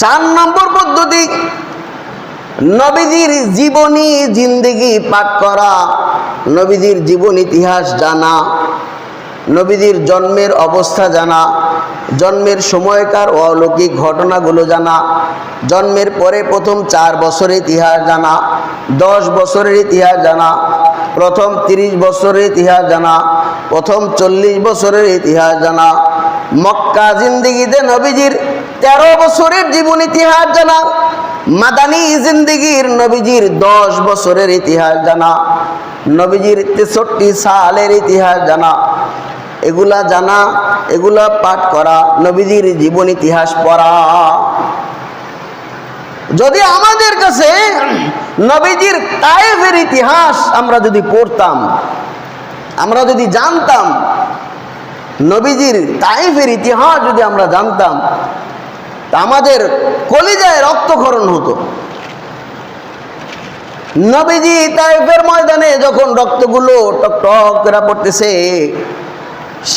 4 নম্বর পদ্ধতি, নবীজির জীবনী জিন্দেগি পাঠ করা, নবীজির জীবন ইতিহাস জানা, নবীজির জন্মের অবস্থা জানা, জন্মের সময়কার অলৌকিক ঘটনাগুলো জানা, জন্মের পরে প্রথম 4 বছরের ইতিহাস জানা, 10 বছরের ইতিহাস জানা, প্রথম 30 বছরের ইতিহাস জানা, প্রথম 40 বছরের ইতিহাস জানা, মক্কা জিন্দেগিতে নবীজির 13 বছরের জীবন ইতিহাস জানা, মাদানী জিন্দেগির নবীজির 10 বছরের ইতিহাস জানা, নবীজির 63 সালের ইতিহাস জানা। এগুলা জানা, এগুলা পাঠ করা, নবীজির জীবন ইতিহাস পড়া। যদি আমাদের কাছে নবীজির তায়েফের ইতিহাস আমরা যদি পড়তাম, আমরা যদি জানতাম, নবীজির তায়েফের ইতিহাস যদি আমরা জানতাম, তা আমাদের কলিজায় রক্তক্ষরণ হতো। নবীজি তায়েফের ময়দানে যখন রক্তগুলো টকটক করে পড়তেছে,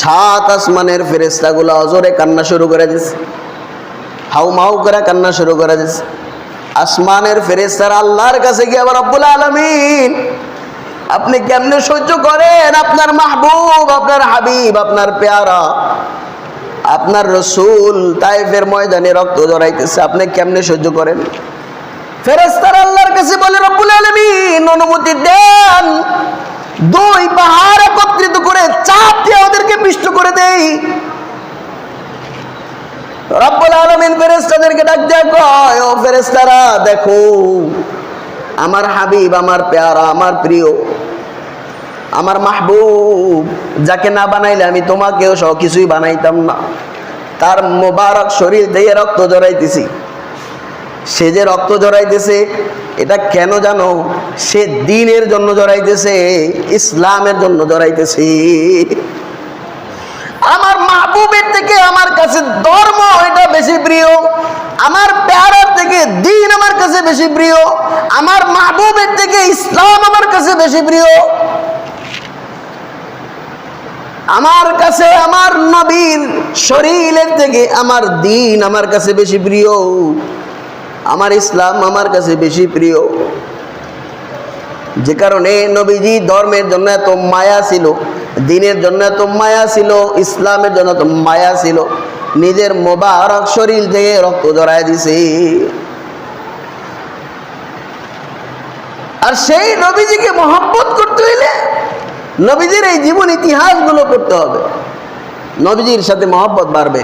7 আসমানের ফেরেশতাগুলো অজরে কান্না শুরু করে দিয়েছে, হাউমাউ করে কান্না শুরু করে দিয়েছে। আসমানের ফেরেশতারা আল্লাহর কাছে গিয়ে আবার রব্বুল আলামিন, আপনি কেমনে সহ্য করেন আপনার মাহবুব, আপনার হাবিব, আপনার পেয়ারা, আপনার রসুল তায়েফের ময়দানে রক্ত জড়াইতেছে, আপনি কেমনে সহ্য করেন? ফেরেশতারা আল্লাহর কাছে বলে, রব্বুল আলামিন অনুমতি দেন 2 পাহাড় একত্রিত করে চাপ দিয়ে ওদেরকে পিষ্ট করে দেই। রব্বুল আলামিন ফেরেশতাদেরকে ডাক দিয়ে কয়, ও ফেরেশতারা দেখো, আমার হাবিব, আমার পেয়ারা, আমার প্রিয়, আমার মাহবুব, যাকে না বানাইলে আমি তোমাকেও সব কিছুই বানাইতাম না, তার মোবারক শরীর দিয়ে রক্ত জড়াইতেছি। সে যে রক্ত জড়াইতেছে এটা কেন জানো? সে দ্বীনের জন্য জড়াইতেছে, ইসলামের জন্য জড়াইতেছে। আমার মাহবুবের থেকে আমার কাছে ধর্ম এটা বেশি প্রিয়, আমার পেয়ারার থেকে দ্বীন আমার কাছে বেশি প্রিয়, আমার মাহবুবের থেকে ইসলাম আমার কাছে বেশি প্রিয়। আমার কাছে আমার নবীর শরীরের থেকে আমার দ্বীন আমার কাছে বেশি প্রিয়, আমার ইসলাম আমার কাছে বেশি প্রিয়। যে কারণে নবীজি ধর্মের জন্য এত মায়া ছিল, দ্বীনের জন্য এত মায়া ছিল, ইসলামের জন্য এত মায়া ছিল, নিজের মোবারক শরীর থেকে রক্ত জড়ায় দিছে। আর সেই নবীজিকে মহব্বত করতে হইলে নবীজির এই জীবন ইতিহাসগুলো পড়তে হবে, নবীজির সাথে মহব্বত বাড়বে।